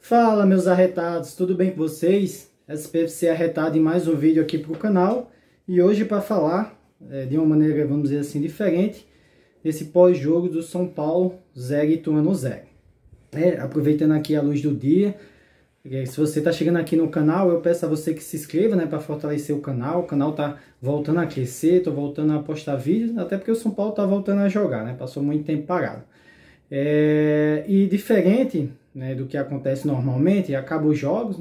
Fala, meus arretados, tudo bem com vocês? SPFC arretado em mais um vídeo aqui para o canal. E hoje para falar de uma maneira, vamos dizer assim, diferente, desse pós-jogo do São Paulo 0 Ituano 0. Aproveitando aqui a luz do dia, se você está chegando aqui no canal, eu peço a você que se inscreva, para fortalecer o canal. O canal está voltando a crescer, estou voltando a postar vídeos, até porque o São Paulo está voltando a jogar, passou muito tempo parado. E diferente, do que acontece normalmente, acabam os jogos,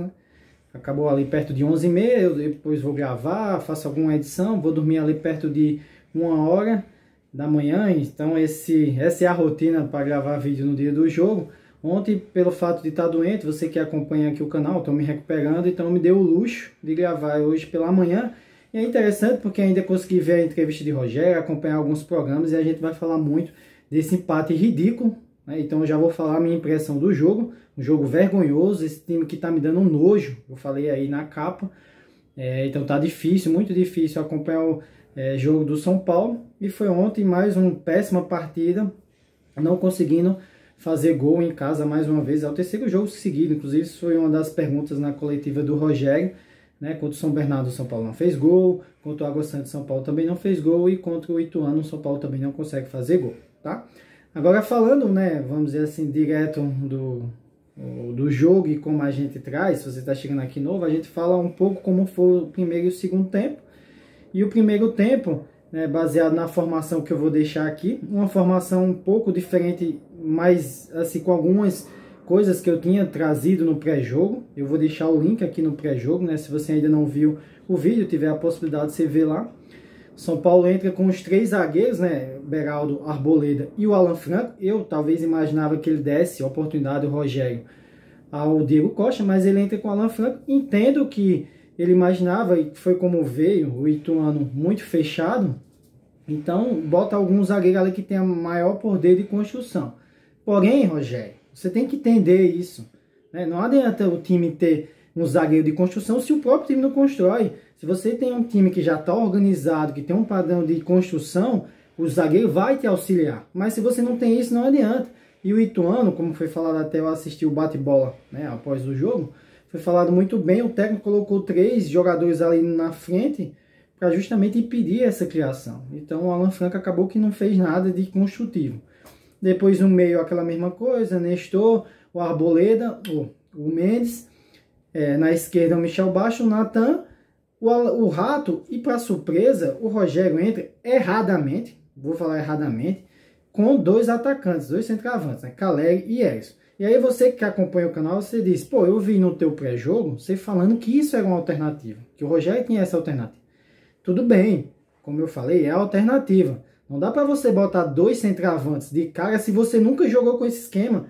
acabou ali perto de 11h30, eu depois vou gravar, faço alguma edição, vou dormir ali perto de 1h da manhã, então essa é a rotina para gravar vídeo no dia do jogo. Ontem, pelo fato de estar doente, você que acompanha aqui o canal, estou me recuperando, então me deu o luxo de gravar hoje pela manhã. E é interessante porque ainda consegui ver a entrevista de Rogério, acompanhar alguns programas e a gente vai falar muito desse empate ridículo. Então eu já vou falar a minha impressão do jogo, um jogo vergonhoso, esse time que está me dando um nojo, eu falei aí na capa. Então tá difícil, muito difícil acompanhar o jogo do São Paulo. E foi ontem mais uma péssima partida, não conseguindo fazer gol em casa mais uma vez. É o terceiro jogo seguido, inclusive isso foi uma das perguntas na coletiva do Rogério. Contra o São Bernardo, o São Paulo não fez gol, contra o Água Santa, o São Paulo também não fez gol, e contra o Ituano, o São Paulo também não consegue fazer gol, tá? Agora falando, vamos dizer assim, direto do jogo e como a gente traz, se você está chegando aqui novo, a gente fala um pouco como foi o primeiro e o segundo tempo. E o primeiro tempo, baseado na formação que eu vou deixar aqui, uma formação um pouco diferente, mas assim, com algumas coisas que eu tinha trazido no pré-jogo. Eu vou deixar o link aqui no pré-jogo, se você ainda não viu o vídeo, tiver a possibilidade de você ver lá. São Paulo entra com os três zagueiros, Beraldo, Arboleda e o Alan Franco. Eu talvez imaginava que ele desse a oportunidade, o Rogério, ao Diego Costa, mas ele entra com o Alan Franco. Entendo que ele imaginava, e foi como veio, o Ituano muito fechado, então bota alguns zagueiros ali que tem a maior poder de construção. Porém, Rogério, você tem que entender isso. Não adianta o time ter um zagueiro de construção se o próprio time não constrói. Se você tem um time que já está organizado, que tem um padrão de construção, o zagueiro vai te auxiliar. Mas se você não tem isso, não adianta. E o Ituano, como foi falado até eu assistir o bate-bola após o jogo, foi falado muito bem, o técnico colocou 3 jogadores ali na frente para justamente impedir essa criação. Então o Alan Franco acabou que não fez nada de construtivo. Depois no meio aquela mesma coisa, Nestor, o Arboleda, o Mendes, na esquerda o Michel Baixo, o Natan, o Rato, e para surpresa o Rogério entra erradamente, vou falar erradamente, com 2 atacantes, 2 centroavantes, Caleri e Erisson. E aí você que acompanha o canal, você diz, pô, eu vi no teu pré-jogo você falando que isso era uma alternativa, que o Rogério tinha essa alternativa. Tudo bem, como eu falei, é a alternativa. Não dá para você botar 2 centroavantes de cara se você nunca jogou com esse esquema.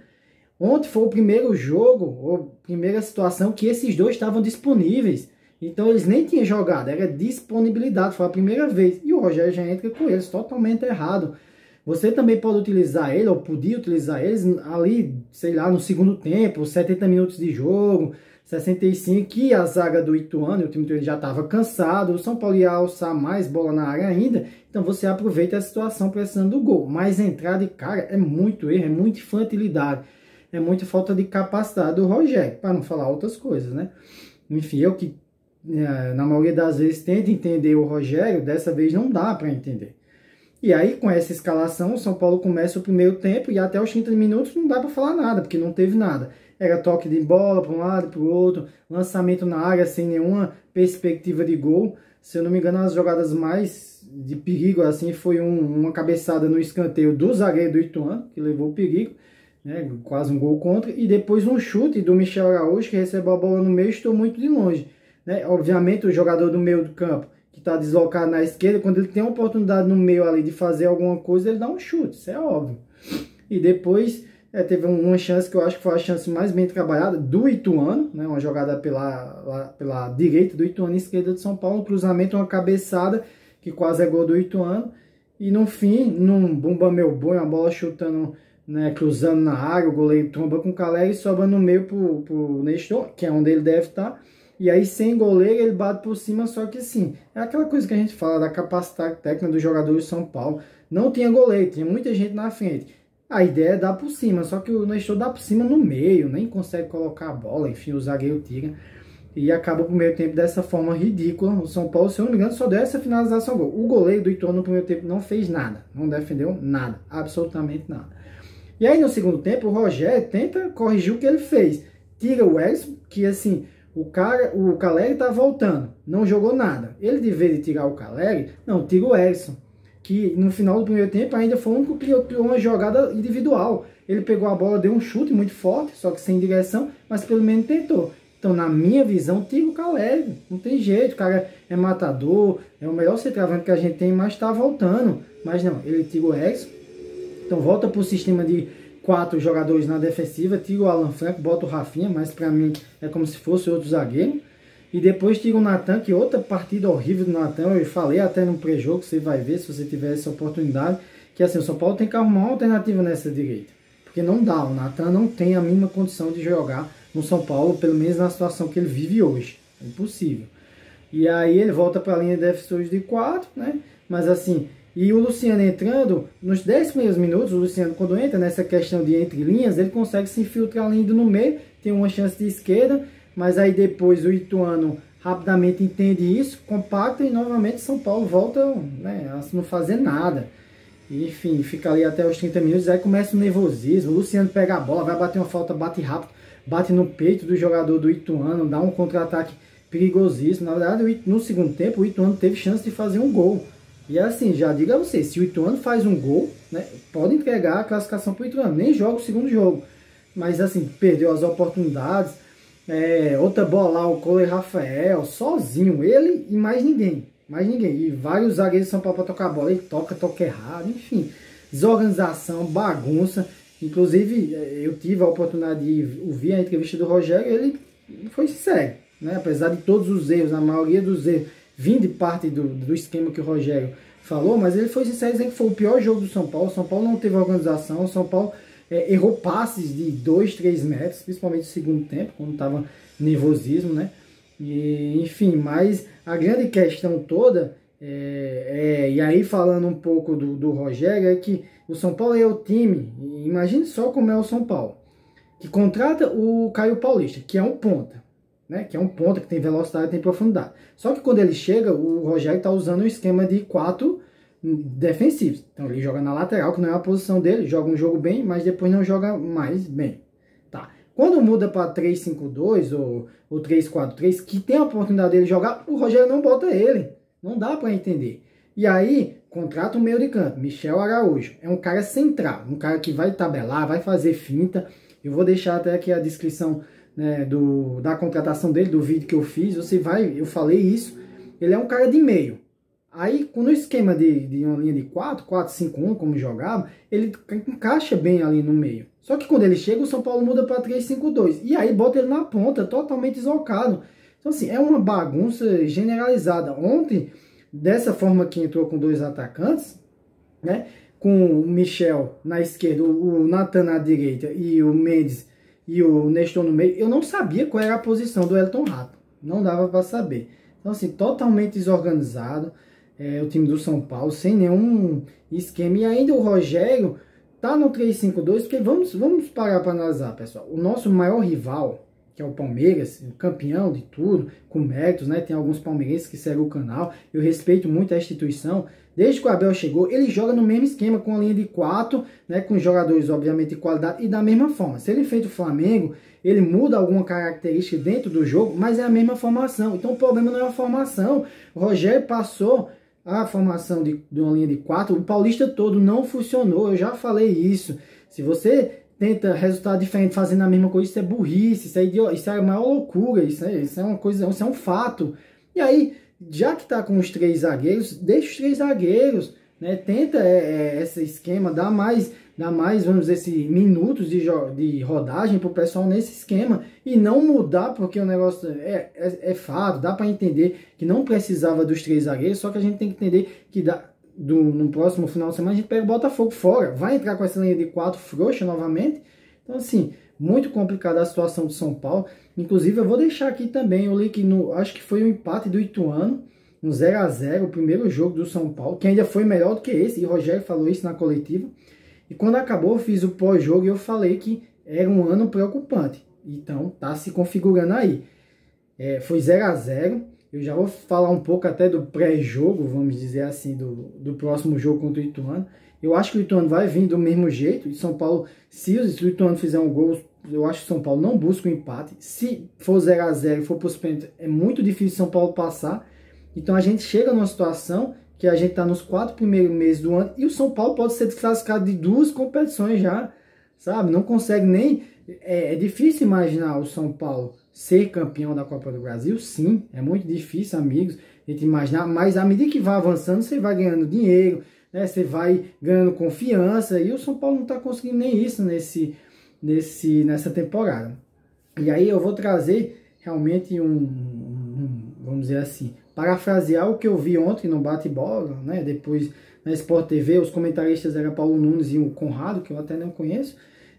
Ontem foi o primeiro jogo, ou primeira situação que esses 2 estavam disponíveis. Então eles nem tinham jogado, era disponibilidade, foi a primeira vez. E o Rogério já entra com eles, totalmente errado. Você também pode utilizar ele, ou podia utilizar eles ali, sei lá, no segundo tempo, 70 minutos de jogo, 65, que a zaga do Ituano, o time dele já estava cansado, o São Paulo ia alçar mais bola na área ainda, então você aproveita a situação precisando do gol. Mas entrar de cara é muito erro, é muita infantilidade, é muita falta de capacidade do Rogério, para não falar outras coisas, Enfim, eu que na maioria das vezes tento entender o Rogério, dessa vez não dá para entender. E aí, com essa escalação, o São Paulo começa o primeiro tempo e até os 30 minutos não dá para falar nada, porque não teve nada. Era toque de bola para um lado e para o outro, lançamento na área sem nenhuma perspectiva de gol. Se eu não me engano, as jogadas mais de perigo assim foi uma cabeçada no escanteio do zagueiro do Ituano, que levou o perigo, quase um gol contra, e depois um chute do Michel Araújo, que recebeu a bola no meio e estou muito de longe. Obviamente, o jogador do meio do campo, que está deslocado na esquerda, quando ele tem a oportunidade no meio ali de fazer alguma coisa, ele dá um chute, isso é óbvio. E depois teve uma chance que eu acho que foi a chance mais bem trabalhada do Ituano, uma jogada pela direita do Ituano, esquerda do São Paulo, um cruzamento, uma cabeçada, que quase é gol do Ituano. E no fim, num bumba meu boi, uma bola chutando, cruzando na área, o goleiro tromba com o Caleri e sobra no meio pro Nestor, que é onde ele deve estar. E aí, sem goleiro, ele bate por cima, só que sim, é aquela coisa que a gente fala da capacidade técnica dos jogadores de São Paulo. Não tinha goleiro, tinha muita gente na frente. A ideia é dar por cima, só que o Nestor dá por cima no meio, nem consegue colocar a bola, enfim, o zagueiro tira. E acaba o primeiro tempo dessa forma ridícula. O São Paulo, se eu não me engano, só deu essa finalização gol. O goleiro do Ituano no primeiro tempo não fez nada, não defendeu nada, absolutamente nada. E aí no segundo tempo o Rogério tenta corrigir o que ele fez. Tira o Edson, que assim, o Caleri tá voltando, não jogou nada. Ele deveria tirar o Caleri, não, tira o Edson, que no final do primeiro tempo ainda foi o único que criou uma jogada individual. Ele pegou a bola, deu um chute muito forte, só que sem direção, mas pelo menos tentou. Então, na minha visão, tira o Caleri. Não tem jeito, o cara é matador, é o melhor centroavante que a gente tem, mas está voltando. Mas não, ele tira o Edson. Então, volta para o sistema de 4 jogadores na defensiva, tira o Alan Franco, bota o Rafinha, mas para mim é como se fosse outro zagueiro. E depois tira o Natan, que outra partida horrível do Natan. Eu falei até no pré-jogo, você vai ver se você tiver essa oportunidade, que assim, o São Paulo tem que arrumar uma alternativa nessa direita. Porque não dá, o Natan não tem a mínima condição de jogar no São Paulo, pelo menos na situação que ele vive hoje. É impossível. E aí ele volta para a linha de defensores de 4, né? Mas assim, e o Luciano entrando, nos 10 primeiros minutos, o Luciano quando entra nessa questão de entre linhas, ele consegue se infiltrar ali no meio, tem uma chance de esquerda, mas aí depois o Ituano rapidamente entende isso, compacta e novamente São Paulo volta, né, a não fazer nada. E, enfim, fica ali até os 30 minutos, aí começa o nervosismo, o Luciano pega a bola, vai bater uma falta, bate rápido, bate no peito do jogador do Ituano, dá um contra-ataque perigosíssimo. Na verdade, no segundo tempo, o Ituano teve chance de fazer um gol. E assim, já digo a vocês, se o Ituano faz um gol, né, pode entregar a classificação para o Ituano. Nem joga o segundo jogo. Mas assim, perdeu as oportunidades. Outra bola lá, o Cole Rafael, sozinho, ele e mais ninguém. Mais ninguém. E vários zagueiros de São Paulo para tocar a bola. Ele toca errado, enfim. Desorganização, bagunça. Inclusive, eu tive a oportunidade de ouvir a entrevista do Rogério, ele foi sincero, né? Apesar de todos os erros, a maioria dos erros vindo de parte do esquema que o Rogério falou, mas ele foi sincero dizendo que foi o pior jogo do São Paulo. O São Paulo não teve organização, o São Paulo errou passes de 2, 3 metros, principalmente no segundo tempo, quando estava nervosismo, né? E, enfim, mas a grande questão toda, e aí falando um pouco do Rogério, é que o São Paulo é o time, imagine só como é o São Paulo, que contrata o Caio Paulista, que é um ponta, né? Que é um ponta que tem velocidade, tem profundidade. Só que quando ele chega, o Rogério está usando um esquema de 4 defensivos. Então ele joga na lateral, que não é a posição dele, joga um jogo bem, mas depois não joga mais bem. Tá. Quando muda para 3-5-2 ou 3-4-3, que tem a oportunidade dele jogar, o Rogério não bota ele. Não dá para entender. E aí, contrata o meio de campo, Michel Araújo. É um cara central, um cara que vai tabelar, vai fazer finta. Eu vou deixar até aqui a descrição, né, da contratação dele, do vídeo que eu fiz. Eu falei isso. Ele é um cara de meio. Aí, no esquema de uma linha de 4-4-5-1, como jogava, ele encaixa bem ali no meio. Só que quando ele chega, o São Paulo muda para 3-5-2. E aí bota ele na ponta, totalmente deslocado. Então, assim, é uma bagunça generalizada. Ontem, dessa forma que entrou com 2 atacantes, né, com o Michel na esquerda, o Natan na direita e o Mendes e o Nestor no meio, eu não sabia qual era a posição do Elton Rato. Não dava para saber. Então, assim, totalmente desorganizado. O time do São Paulo, sem nenhum esquema. E ainda o Rogério tá no 3-5-2, porque vamos parar para analisar, pessoal. O nosso maior rival, que é o Palmeiras, o campeão de tudo, com méritos, né? Tem alguns palmeirenses que seguem o canal. Eu respeito muito a instituição. Desde que o Abel chegou, ele joga no mesmo esquema, com a linha de 4, né? Com jogadores, obviamente, de qualidade e da mesma forma. Se ele fez o Flamengo, ele muda alguma característica dentro do jogo, mas é a mesma formação. Então o problema não é a formação. O Rogério passou a formação de uma linha de 4, o Paulista todo não funcionou, eu já falei isso. Se você tenta resultado diferente fazendo a mesma coisa, isso é burrice, isso é a maior loucura, isso é uma coisa, isso é um fato. E aí, já que está com os 3 zagueiros, deixa os 3 zagueiros, né? Tenta esse esquema, dá mais, vamos dizer, minutos de rodagem para o pessoal nesse esquema e não mudar, porque o negócio é fato, dá para entender que não precisava dos 3 zagueiros, só que a gente tem que entender que no próximo final de semana a gente pega o Botafogo fora, vai entrar com essa linha de 4 frouxa novamente. Então, assim, muito complicada a situação do São Paulo. Inclusive, eu vou deixar aqui também o link, acho que foi o empate do Ituano, no 0-0, o primeiro jogo do São Paulo, que ainda foi melhor do que esse, e o Rogério falou isso na coletiva. E quando acabou, eu fiz o pós-jogo e eu falei que era um ano preocupante. Então, tá se configurando aí. Foi 0 a 0. Eu já vou falar um pouco até do pré-jogo, vamos dizer assim, do próximo jogo contra o Ituano. Eu acho que o Ituano vai vir do mesmo jeito. E São Paulo, se o Ituano fizer um gol, eu acho que o São Paulo não busca o empate. Se for 0 a 0 e for para os pênaltis, é muito difícil São Paulo passar. Então a gente chega numa situação que a gente está nos 4 primeiros meses do ano e o São Paulo pode ser desclassificado de 2 competições já, sabe? Não consegue nem... É difícil imaginar o São Paulo ser campeão da Copa do Brasil, sim, é muito difícil, amigos, a gente imaginar, mas à medida que vai avançando, você vai ganhando dinheiro, né? Você vai ganhando confiança, e o São Paulo não está conseguindo nem isso nessa temporada. E aí eu vou trazer realmente vamos dizer assim, parafrasear o que eu vi ontem no bate-bola, né? Depois na Sport TV, os comentaristas eram Paulo Nunes e o Conrado, que eu até não conheço,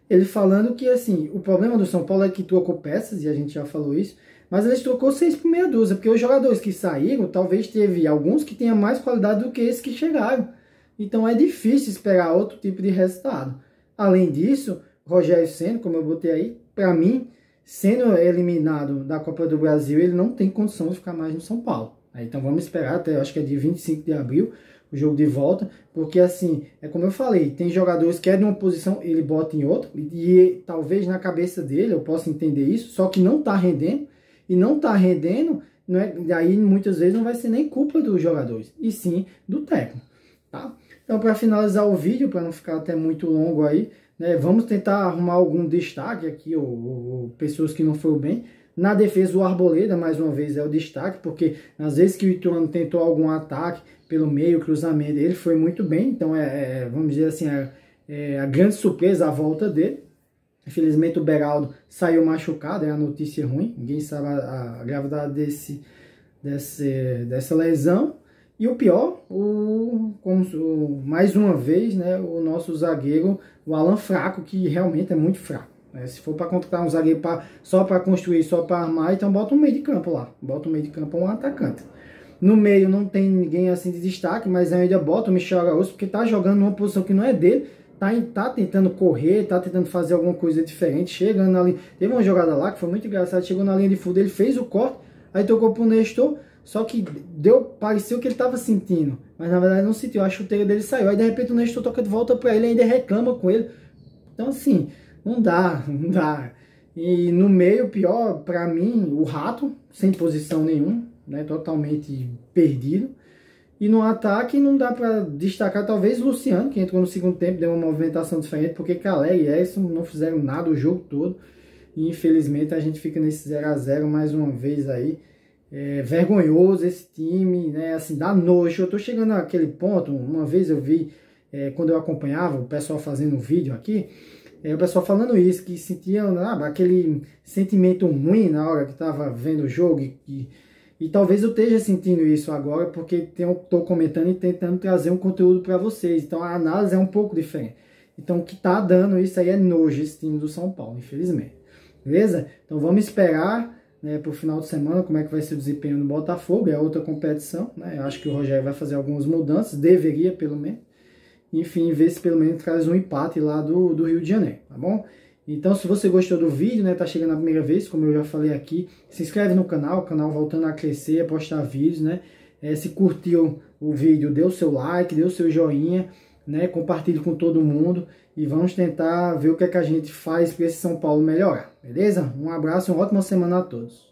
ele falando que assim, o problema do São Paulo é que trocou peças, e a gente já falou isso, mas eles trocou 6 por meia dúzia, porque os jogadores que saíram, talvez teve alguns que tenham mais qualidade do que esses que chegaram. Então é difícil esperar outro tipo de resultado. Além disso, Rogério Ceni, como eu botei aí, para mim, sendo eliminado da Copa do Brasil, ele não tem condição de ficar mais no São Paulo. Então vamos esperar até, acho que é dia 25 de abril, o jogo de volta, porque assim, é como eu falei, tem jogadores que é de uma posição, ele bota em outra, e talvez na cabeça dele, eu possa entender isso, só que não tá rendendo, e não tá rendendo, não é, daí muitas vezes não vai ser nem culpa dos jogadores, e sim do técnico, tá? Então para finalizar o vídeo, para não ficar até muito longo aí, né, vamos tentar arrumar algum destaque aqui, ou pessoas que não foram bem. Na defesa, o Arboleda, mais uma vez, é o destaque, porque às vezes que o Ituano tentou algum ataque pelo meio, cruzamento, ele foi muito bem. Então, vamos dizer assim, a grande surpresa a volta dele. Infelizmente, o Beraldo saiu machucado, é a notícia ruim. Ninguém sabe a gravidade dessa lesão. E o pior, mais uma vez, né, o nosso zagueiro, o Alan Fraco, que realmente é muito fraco. Se for para contratar um zagueiro só para construir, só para armar, então bota um meio de campo lá. Bota um meio de campo, um atacante. No meio não tem ninguém assim de destaque, mas ainda bota o Michel Araújo, porque tá jogando numa posição que não é dele. Tá tentando correr, tá tentando fazer alguma coisa diferente. Chegando ali, teve uma jogada lá que foi muito engraçada. Chegou na linha de fundo, ele fez o corte, aí tocou pro Nestor. Só que pareceu que ele tava sentindo, mas na verdade não sentiu. A chuteira dele saiu. Aí de repente o Nestor toca de volta para ele e ainda reclama com ele. Então assim, não dá. E no meio, pior, para mim, o Rato, sem posição nenhuma, né, totalmente perdido. E no ataque não dá para destacar, talvez, o Luciano, que entrou no segundo tempo, deu uma movimentação diferente, porque Calé e Edson não fizeram nada o jogo todo. E infelizmente a gente fica nesse 0 a 0 mais uma vez aí. Vergonhoso esse time, né, assim, dá nojo. Eu tô chegando naquele ponto, uma vez eu vi, quando eu acompanhava o pessoal fazendo um vídeo aqui, o pessoal falando isso, que sentiam aquele sentimento ruim na hora que estava vendo o jogo, e talvez eu esteja sentindo isso agora, porque estou comentando e tentando trazer um conteúdo para vocês, então a análise é um pouco diferente. Então o que está dando isso aí é nojo, esse time do São Paulo, infelizmente. Beleza? Então vamos esperar, né, para o final de semana como é que vai ser o desempenho do Botafogo, é outra competição, né? Eu acho que o Rogério vai fazer algumas mudanças, deveria pelo menos. Enfim, ver se pelo menos traz um empate lá do Rio de Janeiro, tá bom? Então, se você gostou do vídeo, né, tá chegando a primeira vez, como eu já falei aqui, se inscreve no canal, o canal voltando a crescer, a postar vídeos, né? Se curtiu o vídeo, dê o seu like, dê o seu joinha, né? Compartilhe com todo mundo e vamos tentar ver o que é que a gente faz para esse São Paulo melhorar, beleza? Um abraço e uma ótima semana a todos.